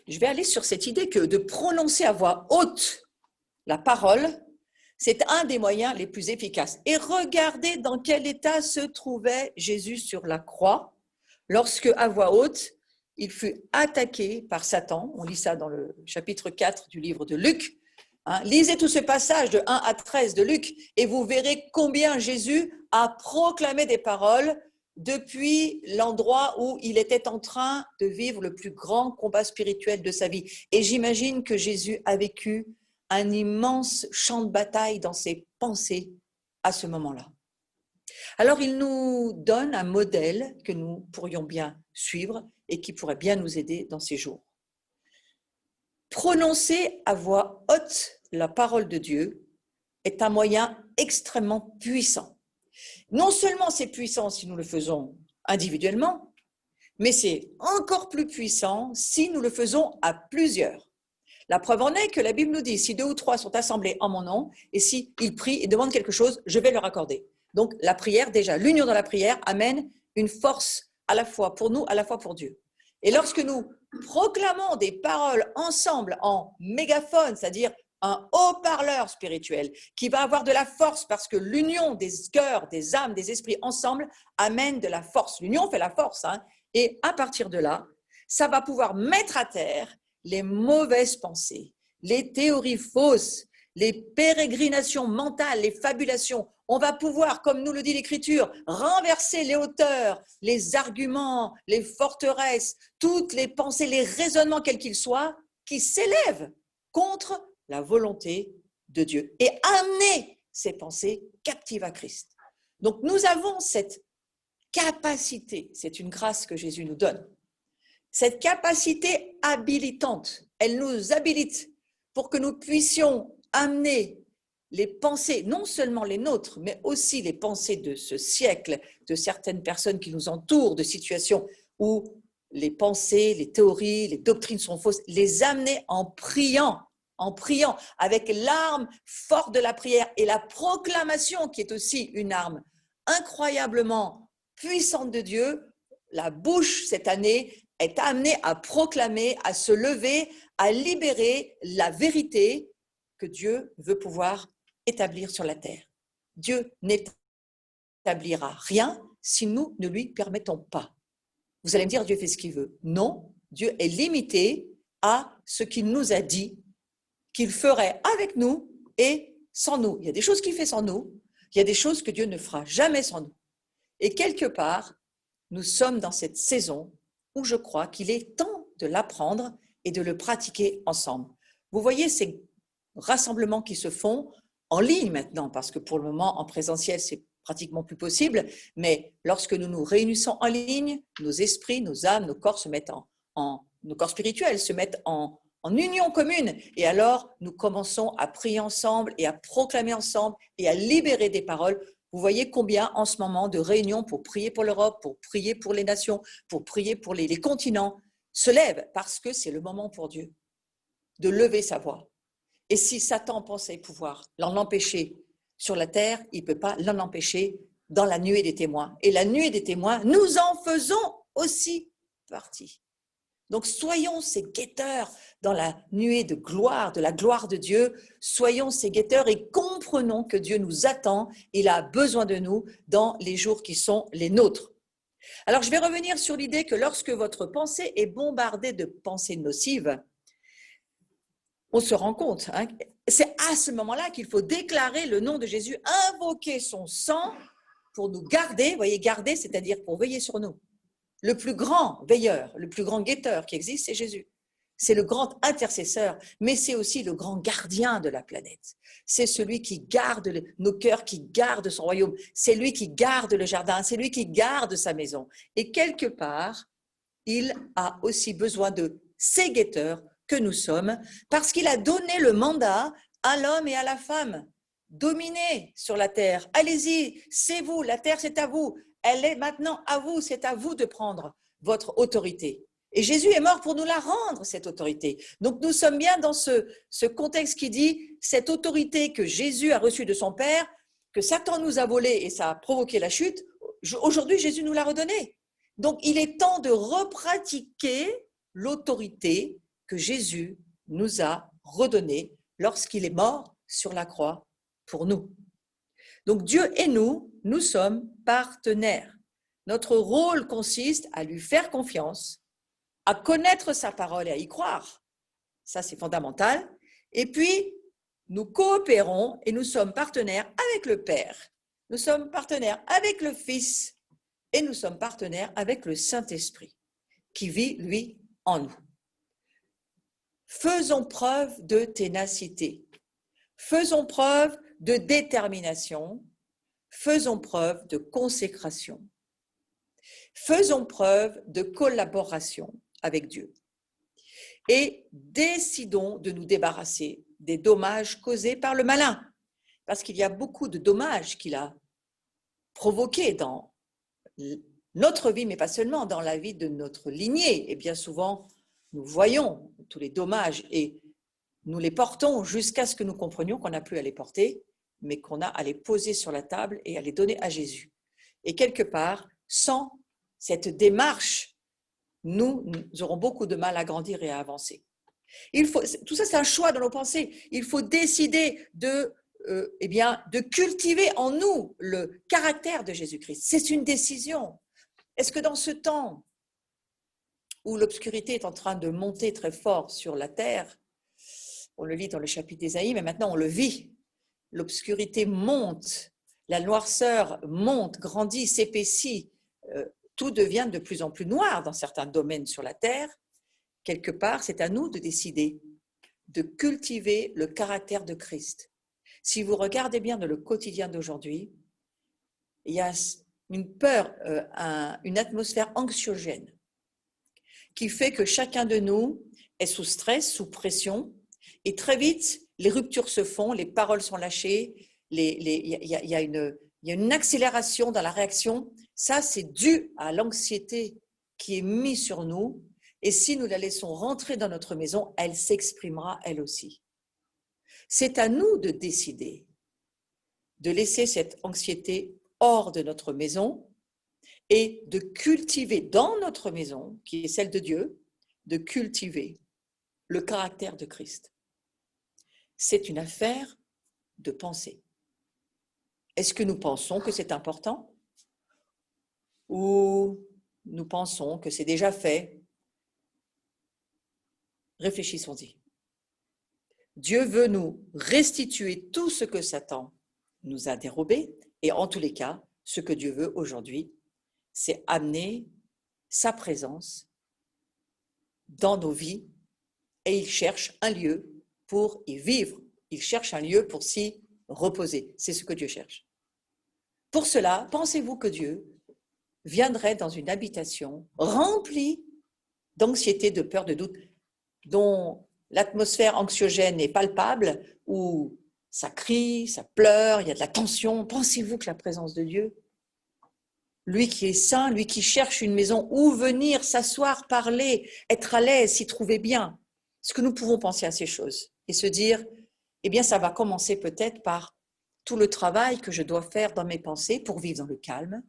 je vais aller sur cette idée que de prononcer à voix haute la parole, c'est un des moyens les plus efficaces. Et regardez dans quel état se trouvait Jésus sur la croix lorsque, à voix haute, il fut attaqué par Satan. On lit ça dans le chapitre 4 du livre de Luc. Lisez tout ce passage de 1 à 13 de Luc et vous verrez combien Jésus a proclamé des paroles depuis l'endroit où il était en train de vivre le plus grand combat spirituel de sa vie. Et j'imagine que Jésus a vécu un immense champ de bataille dans ses pensées à ce moment-là. Alors, il nous donne un modèle que nous pourrions bien suivre et qui pourrait bien nous aider dans ces jours. Prononcer à voix haute la parole de Dieu est un moyen extrêmement puissant. Non seulement c'est puissant si nous le faisons individuellement, mais c'est encore plus puissant si nous le faisons à plusieurs. La preuve en est que la Bible nous dit, si 2 ou 3 sont assemblés en mon nom, et s'ils prient et demandent quelque chose, je vais leur accorder. Donc la prière, déjà, l'union dans la prière amène une force à la fois pour nous, à la fois pour Dieu. Et lorsque nous proclamons des paroles ensemble en mégaphone, c'est-à-dire un haut-parleur spirituel qui va avoir de la force parce que l'union des cœurs, des âmes, des esprits ensemble amène de la force. L'union fait la force, et à partir de là, ça va pouvoir mettre à terre les mauvaises pensées, les théories fausses, les pérégrinations mentales, les fabulations. On va pouvoir, comme nous le dit l'Écriture, renverser les hauteurs, les arguments, les forteresses, toutes les pensées, les raisonnements, quels qu'ils soient, qui s'élèvent contre la volonté de Dieu et amener ces pensées captives à Christ. Donc nous avons cette capacité, c'est une grâce que Jésus nous donne, cette capacité habilitante, elle nous habilite pour que nous puissions amener les pensées, non seulement les nôtres, mais aussi les pensées de ce siècle, de certaines personnes qui nous entourent, de situations où les pensées, les théories, les doctrines sont fausses, les amener en priant, avec l'arme forte de la prière et la proclamation qui est aussi une arme incroyablement puissante de Dieu. La bouche, cette année, est amenée à proclamer, à se lever, à libérer la vérité que Dieu veut pouvoir établir sur la terre. Dieu n'établira rien si nous ne lui permettons pas. Vous allez me dire, Dieu fait ce qu'il veut. Non, Dieu est limité à ce qu'il nous a dit qu'il ferait avec nous et sans nous. Il y a des choses qu'il fait sans nous, il y a des choses que Dieu ne fera jamais sans nous. Et quelque part, nous sommes dans cette saison où je crois qu'il est temps de l'apprendre et de le pratiquer ensemble. Vous voyez ces rassemblements qui se font en ligne maintenant, parce que pour le moment, en présentiel, c'est pratiquement plus possible, mais lorsque nous nous réunissons en ligne, nos esprits, nos âmes, nos corps se mettent nos corps spirituels se mettent en union commune. Et alors, nous commençons à prier ensemble et à proclamer ensemble et à libérer des paroles. Vous voyez combien en ce moment de réunions pour prier pour l'Europe, pour prier pour les nations, pour prier pour les continents se lèvent parce que c'est le moment pour Dieu de lever sa voix. Et si Satan pensait pouvoir l'en empêcher sur la terre, il ne peut pas l'en empêcher dans la nuée des témoins. Et la nuée des témoins, nous en faisons aussi partie. Donc soyons ces guetteurs dans la nuée de gloire, de la gloire de Dieu. Soyons ces guetteurs et comprenons que Dieu nous attend. Il a besoin de nous dans les jours qui sont les nôtres. Alors je vais revenir sur l'idée que lorsque votre pensée est bombardée de pensées nocives, on se rend compte, c'est à ce moment-là qu'il faut déclarer le nom de Jésus, invoquer son sang pour nous garder. Vous voyez, garder, c'est-à-dire pour veiller sur nous. Le plus grand veilleur, le plus grand guetteur qui existe, c'est Jésus. C'est le grand intercesseur, mais c'est aussi le grand gardien de la planète. C'est celui qui garde nos cœurs, qui garde son royaume. C'est lui qui garde le jardin, c'est lui qui garde sa maison. Et quelque part, il a aussi besoin de ces guetteurs que nous sommes, parce qu'il a donné le mandat à l'homme et à la femme. Dominez sur la terre, allez-y, c'est vous, la terre c'est à vous. Elle est maintenant à vous, c'est à vous de prendre votre autorité. Et Jésus est mort pour nous la rendre, cette autorité. Donc nous sommes bien dans ce contexte qui dit, cette autorité que Jésus a reçue de son Père, que Satan nous a volée et ça a provoqué la chute, aujourd'hui Jésus nous l'a redonnée. Donc il est temps de repratiquer l'autorité que Jésus nous a redonné lorsqu'il est mort sur la croix pour nous. Donc Dieu et nous sommes partenaires. Notre rôle consiste à lui faire confiance, à connaître sa parole et à y croire. Ça, c'est fondamental. Et puis, nous coopérons et nous sommes partenaires avec le Père. Nous sommes partenaires avec le Fils et nous sommes partenaires avec le Saint-Esprit qui vit, lui, en nous. Faisons preuve de ténacité. Faisons preuve de détermination. Faisons preuve de consécration. Faisons preuve de collaboration avec Dieu. Et décidons de nous débarrasser des dommages causés par le malin. Parce qu'il y a beaucoup de dommages qu'il a provoqués dans notre vie, mais pas seulement, dans la vie de notre lignée. Et bien souvent, nous voyons tous les dommages et nous les portons jusqu'à ce que nous comprenions qu'on n'a plus à les porter, mais qu'on a à les poser sur la table et à les donner à Jésus. Et quelque part, sans cette démarche, nous aurons beaucoup de mal à grandir et à avancer. Tout ça, c'est un choix dans nos pensées. Il faut décider de cultiver en nous le caractère de Jésus-Christ. C'est une décision. Est-ce que dans ce temps où l'obscurité est en train de monter très fort sur la terre, on le lit dans le chapitre d'Ésaïe, mais maintenant on le vit, l'obscurité monte, la noirceur monte, grandit, s'épaissit, tout devient de plus en plus noir dans certains domaines sur la terre. Quelque part, c'est à nous de décider de cultiver le caractère de Christ. Si vous regardez bien dans le quotidien d'aujourd'hui, il y a une peur, une atmosphère anxiogène qui fait que chacun de nous est sous stress, sous pression, et très vite, les ruptures se font, les paroles sont lâchées, il y a une accélération dans la réaction. Ça, c'est dû à l'anxiété qui est mise sur nous. Et si nous la laissons rentrer dans notre maison, elle s'exprimera elle aussi. C'est à nous de décider de laisser cette anxiété hors de notre maison et de cultiver dans notre maison, qui est celle de Dieu, de cultiver le caractère de Christ. C'est une affaire de pensée. Est-ce que nous pensons que c'est important? Ou nous pensons que c'est déjà fait? Réfléchissons-y. Dieu veut nous restituer tout ce que Satan nous a dérobé, et en tous les cas, ce que Dieu veut aujourd'hui, c'est amener sa présence dans nos vies, et il cherche un lieu pour y vivre. Il cherche un lieu pour s'y reposer. C'est ce que Dieu cherche. Pour cela, pensez-vous que Dieu viendrait dans une habitation remplie d'anxiété, de peur, de doute, dont l'atmosphère anxiogène est palpable, où ça crie, ça pleure, il y a de la tension? Pensez-vous que la présence de Dieu, lui qui est saint, lui qui cherche une maison où venir, s'asseoir, parler, être à l'aise, s'y trouver bien, est-ce que nous pouvons penser à ces choses et se dire, eh bien ça va commencer peut-être par tout le travail que je dois faire dans mes pensées pour vivre dans le calme,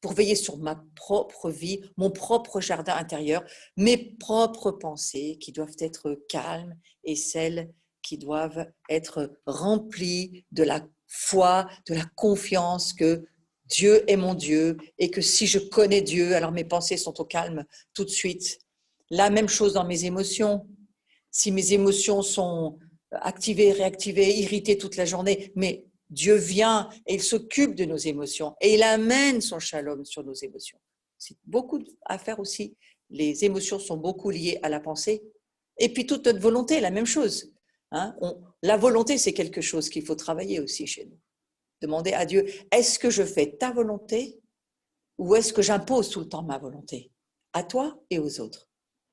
pour veiller sur ma propre vie, mon propre jardin intérieur, mes propres pensées qui doivent être calmes et celles qui doivent être remplies de la foi, de la confiance que Dieu est mon Dieu et que si je connais Dieu, alors mes pensées sont au calme tout de suite. La même chose dans mes émotions. Si mes émotions sont activées, réactivées, irritées toute la journée, mais Dieu vient et il s'occupe de nos émotions et il amène son shalom sur nos émotions. C'est beaucoup à faire aussi. Les émotions sont beaucoup liées à la pensée. Et puis toute notre volonté, la même chose. La volonté, c'est quelque chose qu'il faut travailler aussi chez nous. Demander à Dieu, est-ce que je fais ta volonté ou est-ce que j'impose tout le temps ma volonté à toi et aux autres?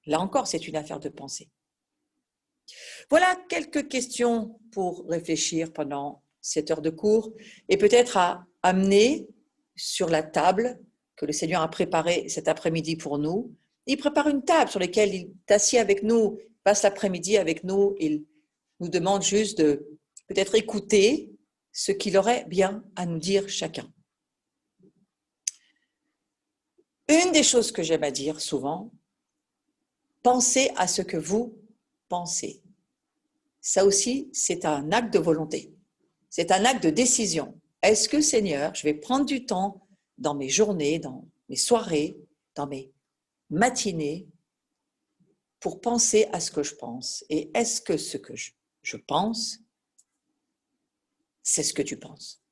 Là encore, c'est une affaire de pensée. Voilà quelques questions pour réfléchir pendant cette heure de cours et peut-être à amener sur la table que le Seigneur a préparée cet après-midi pour nous. Il prépare une table sur laquelle il est assis avec nous, passe l'après-midi avec nous. Il nous demande juste de peut-être écouter ce qu'il aurait bien à nous dire chacun. Une des choses que j'aime à dire souvent, pensez à ce que vous penser. Ça aussi, c'est un acte de volonté. C'est un acte de décision. Est-ce que, Seigneur, je vais prendre du temps dans mes journées, dans mes soirées, dans mes matinées, pour penser à ce que je pense? Et est-ce que ce que je pense, c'est ce que tu penses?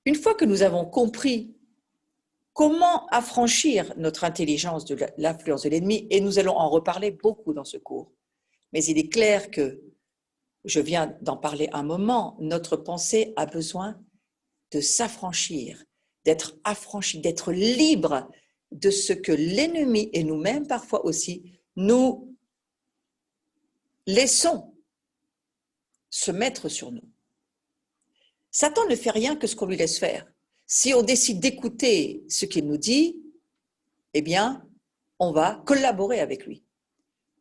Une fois que nous avons compris comment affranchir notre intelligence de l'influence de l'ennemi, et nous allons en reparler beaucoup dans ce cours, mais il est clair que, je viens d'en parler un moment, notre pensée a besoin de s'affranchir, d'être affranchi, d'être libre de ce que l'ennemi et nous-mêmes parfois aussi, nous laissons se mettre sur nous. Satan ne fait rien que ce qu'on lui laisse faire. Si on décide d'écouter ce qu'il nous dit, eh bien, on va collaborer avec lui.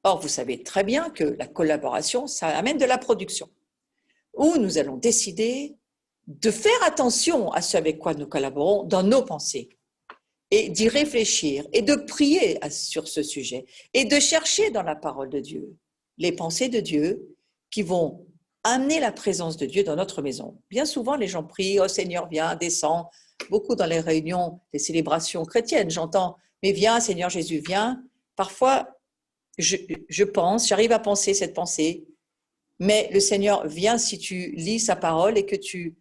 Or, vous savez très bien que la collaboration, ça amène de la production, où nous allons décider de faire attention à ce avec quoi nous collaborons dans nos pensées, et d'y réfléchir, et de prier sur ce sujet, et de chercher dans la parole de Dieu les pensées de Dieu qui vont amener la présence de Dieu dans notre maison. Bien souvent, les gens prient « Oh Seigneur, viens, descends ». Beaucoup dans les réunions, les célébrations chrétiennes, j'entends « Mais viens, Seigneur Jésus, viens ». Parfois, je pense, j'arrive à penser cette pensée, mais le Seigneur vient si tu lis sa parole et que tu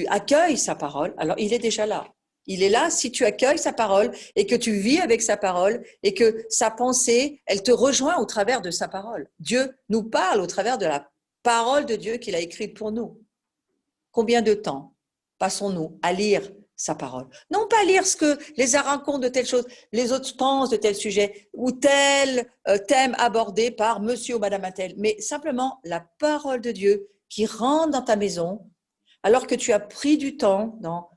accueilles sa parole, alors il est déjà là. Il est là si tu accueilles sa parole et que tu vis avec sa parole et que sa pensée, elle te rejoint au travers de sa parole. Dieu nous parle au travers de la parole de Dieu qu'il a écrite pour nous. Combien de temps passons-nous à lire sa parole? Non pas lire ce que les uns racontent de telle chose, les autres pensent de tel sujet ou tel thème abordé par monsieur ou madame Attel, mais simplement la parole de Dieu qui rentre dans ta maison alors que tu as pris du temps dans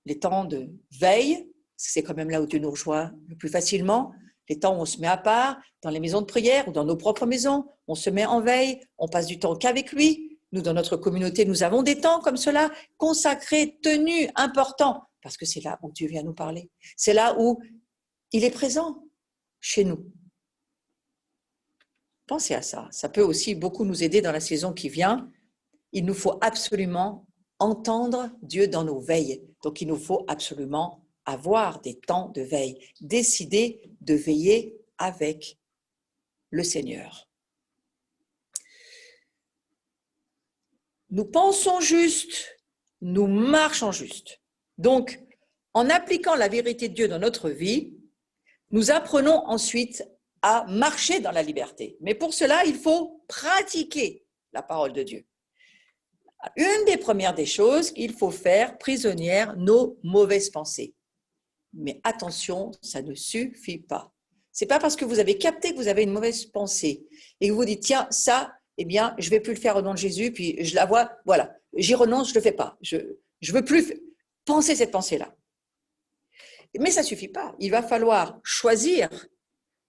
les temps de veille, c'est quand même là où Dieu nous rejoint le plus facilement, les temps où on se met à part, dans les maisons de prière ou dans nos propres maisons, on se met en veille, on passe du temps qu'avec lui. Nous, dans notre communauté, nous avons des temps comme cela, consacrés, tenus, importants, parce que c'est là où Dieu vient nous parler. C'est là où il est présent chez nous. Pensez à ça. Ça peut aussi beaucoup nous aider dans la saison qui vient. Il nous faut absolument entendre Dieu dans nos veilles. Donc, il nous faut absolument avoir des temps de veille, décider de veiller avec le Seigneur. Nous pensons juste, nous marchons juste. Donc, en appliquant la vérité de Dieu dans notre vie, nous apprenons ensuite à marcher dans la liberté. Mais pour cela, il faut pratiquer la parole de Dieu. Une des premières des choses, il faut faire prisonnières nos mauvaises pensées. Mais attention, ça ne suffit pas. Ce n'est pas parce que vous avez capté que vous avez une mauvaise pensée et que vous dites, tiens, ça, eh bien, je ne vais plus le faire au nom de Jésus, puis je la vois, voilà, j'y renonce, je ne le fais pas. Je ne veux plus penser cette pensée-là. Mais ça ne suffit pas. Il va falloir choisir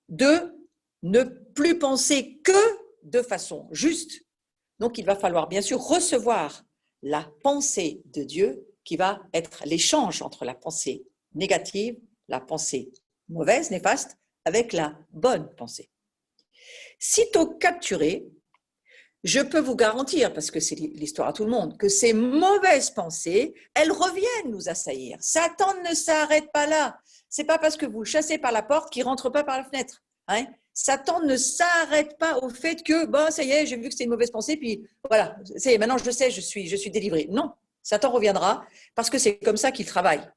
de ne plus penser que de façon juste. Donc, il va falloir bien sûr recevoir la pensée de Dieu qui va être l'échange entre la pensée négative, la pensée mauvaise, néfaste, avec la bonne pensée. Sitôt capturé, je peux vous garantir, parce que c'est l'histoire à tout le monde, que ces mauvaises pensées, elles reviennent nous assaillir. Satan ne s'arrête pas là. Ce n'est pas parce que vous le chassez par la porte qu'il ne rentre pas par la fenêtre. Hein? Satan ne s'arrête pas au fait que, bon, ça y est, j'ai vu que c'est une mauvaise pensée, puis voilà, maintenant je le sais, je suis délivré. Non, Satan reviendra parce que c'est comme ça qu'il travaille.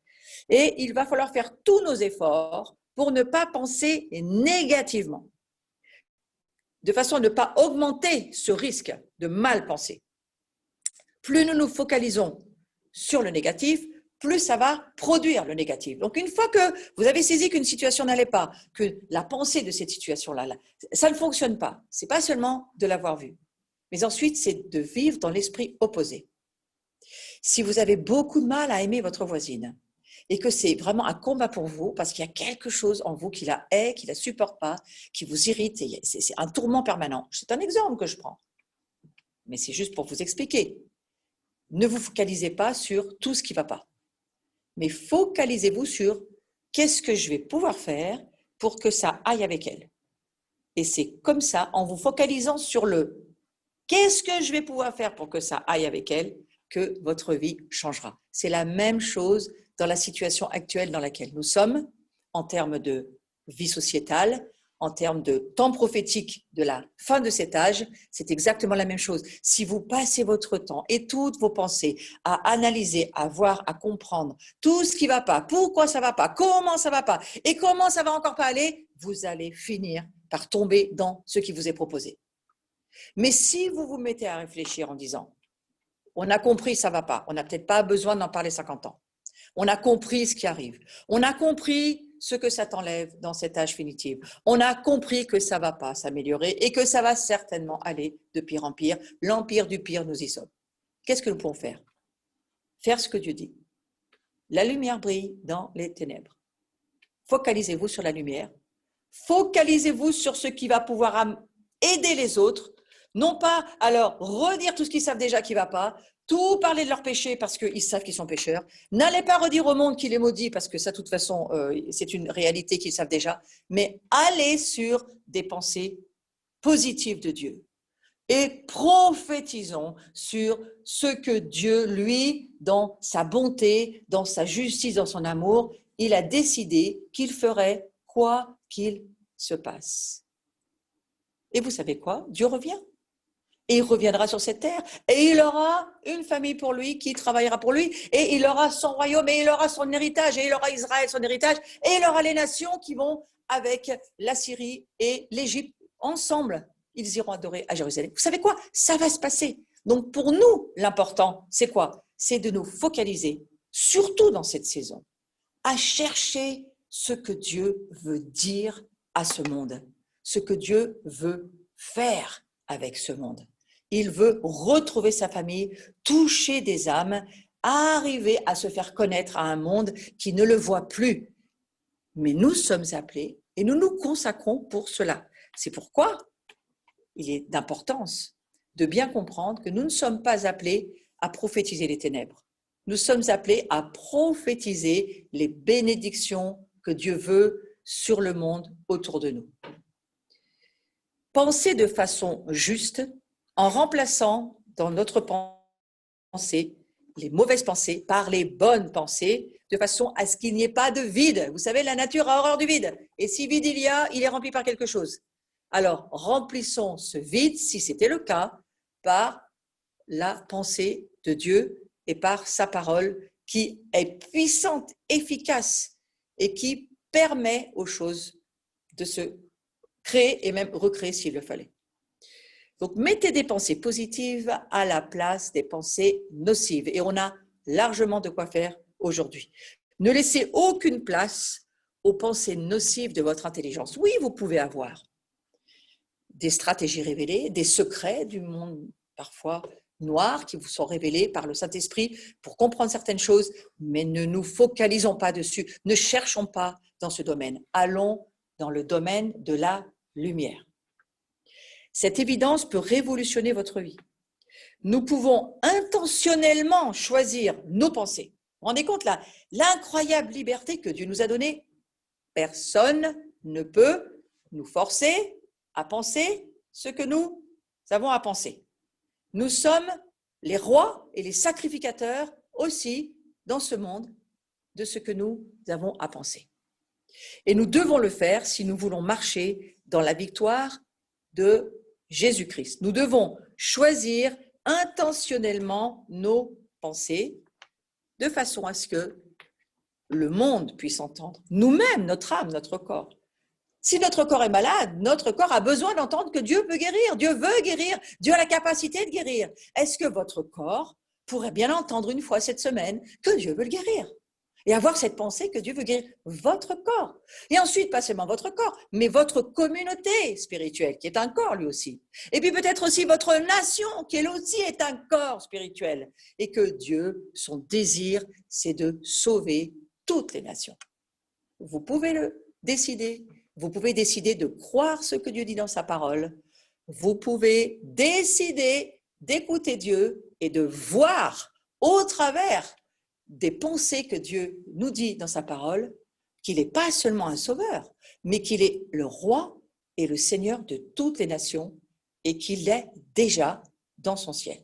Et il va falloir faire tous nos efforts pour ne pas penser négativement, de façon à ne pas augmenter ce risque de mal penser. Plus nous nous focalisons sur le négatif, plus ça va produire le négatif. Donc, une fois que vous avez saisi qu'une situation n'allait pas, que la pensée de cette situation-là, ça ne fonctionne pas, ce n'est pas seulement de l'avoir vu, mais ensuite, c'est de vivre dans l'esprit opposé. Si vous avez beaucoup de mal à aimer votre voisine et que c'est vraiment un combat pour vous, parce qu'il y a quelque chose en vous qui la hait, qui ne la supporte pas, qui vous irrite, c'est un tourment permanent. C'est un exemple que je prends, mais c'est juste pour vous expliquer. Ne vous focalisez pas sur tout ce qui ne va pas, mais focalisez-vous sur qu'est-ce que je vais pouvoir faire pour que ça aille avec elle. Et c'est comme ça, en vous focalisant sur le « qu'est-ce que je vais pouvoir faire pour que ça aille avec elle ?» que votre vie changera. C'est la même chose dans la situation actuelle dans laquelle nous sommes, en termes de vie sociétale, en termes de temps prophétique de la fin de cet âge, c'est exactement la même chose. Si vous passez votre temps et toutes vos pensées à analyser, à voir, à comprendre tout ce qui ne va pas, pourquoi ça ne va pas, comment ça ne va pas et comment ça ne va encore pas aller, vous allez finir par tomber dans ce qui vous est proposé. Mais si vous vous mettez à réfléchir en disant « on a compris, ça ne va pas, on n'a peut-être pas besoin d'en parler 50 ans, on a compris ce qui arrive, on a compris ce que ça t'enlève dans cet âge finitif, on a compris que ça ne va pas s'améliorer et que ça va certainement aller de pire en pire, l'empire du pire, nous y sommes. » Qu'est-ce que nous pouvons faire? Faire ce que Dieu dit. La lumière brille dans les ténèbres. Focalisez-vous sur la lumière, focalisez-vous sur ce qui va pouvoir aider les autres. Non pas, alors, redire tout ce qu'ils savent déjà qui ne va pas, tout parler de leurs péchés parce qu'ils savent qu'ils sont pécheurs. N'allez pas redire au monde qu'il est maudit parce que ça, de toute façon, c'est une réalité qu'ils savent déjà. Mais allez sur des pensées positives de Dieu et prophétisons sur ce que Dieu, lui, dans sa bonté, dans sa justice, dans son amour, il a décidé qu'il ferait quoi qu'il se passe. Et vous savez quoi? Dieu revient. Et il reviendra sur cette terre, et il aura une famille pour lui qui travaillera pour lui, et il aura son royaume, et il aura son héritage, et il aura Israël son héritage, et il aura les nations qui vont avec la Syrie et l'Égypte ensemble. Ils iront adorer à Jérusalem. Vous savez quoi? Ça va se passer. Donc pour nous, l'important, c'est quoi? C'est de nous focaliser, surtout dans cette saison, à chercher ce que Dieu veut dire à ce monde, ce que Dieu veut faire avec ce monde. Il veut retrouver sa famille, toucher des âmes, arriver à se faire connaître à un monde qui ne le voit plus. Mais nous sommes appelés et nous nous consacrons pour cela. C'est pourquoi il est d'importance de bien comprendre que nous ne sommes pas appelés à prophétiser les ténèbres. Nous sommes appelés à prophétiser les bénédictions que Dieu veut sur le monde autour de nous. Penser de façon juste en remplaçant dans notre pensée les mauvaises pensées par les bonnes pensées, de façon à ce qu'il n'y ait pas de vide. Vous savez, la nature a horreur du vide. Et si vide il est rempli par quelque chose. Alors, remplissons ce vide, si c'était le cas, par la pensée de Dieu et par sa parole qui est puissante, efficace et qui permet aux choses de se créer et même recréer s'il le fallait. Donc, mettez des pensées positives à la place des pensées nocives. Et on a largement de quoi faire aujourd'hui. Ne laissez aucune place aux pensées nocives de votre intelligence. Oui, vous pouvez avoir des stratégies révélées, des secrets du monde parfois noirs qui vous sont révélés par le Saint-Esprit pour comprendre certaines choses, mais ne nous focalisons pas dessus. Ne cherchons pas dans ce domaine. Allons dans le domaine de la lumière. Cette évidence peut révolutionner votre vie. Nous pouvons intentionnellement choisir nos pensées. Vous vous rendez compte là, l'incroyable liberté que Dieu nous a donnée? Personne ne peut nous forcer à penser ce que nous avons à penser. Nous sommes les rois et les sacrificateurs aussi dans ce monde de ce que nous avons à penser. Et nous devons le faire si nous voulons marcher dans la victoire de Jésus-Christ. Nous devons choisir intentionnellement nos pensées de façon à ce que le monde puisse entendre, nous-mêmes, notre âme, notre corps. Si notre corps est malade, notre corps a besoin d'entendre que Dieu peut guérir. Dieu veut guérir. Dieu a la capacité de guérir. Est-ce que votre corps pourrait bien entendre une fois cette semaine que Dieu veut le guérir? Et avoir cette pensée que Dieu veut guérir votre corps. Et ensuite, pas seulement votre corps, mais votre communauté spirituelle, qui est un corps lui aussi. Et puis peut-être aussi votre nation, qui elle aussi est un corps spirituel. Et que Dieu, son désir, c'est de sauver toutes les nations. Vous pouvez le décider. Vous pouvez décider de croire ce que Dieu dit dans sa parole. Vous pouvez décider d'écouter Dieu et de voir au travers des pensées que Dieu nous dit dans sa parole, qu'il n'est pas seulement un sauveur, mais qu'il est le roi et le Seigneur de toutes les nations et qu'il est déjà dans son ciel.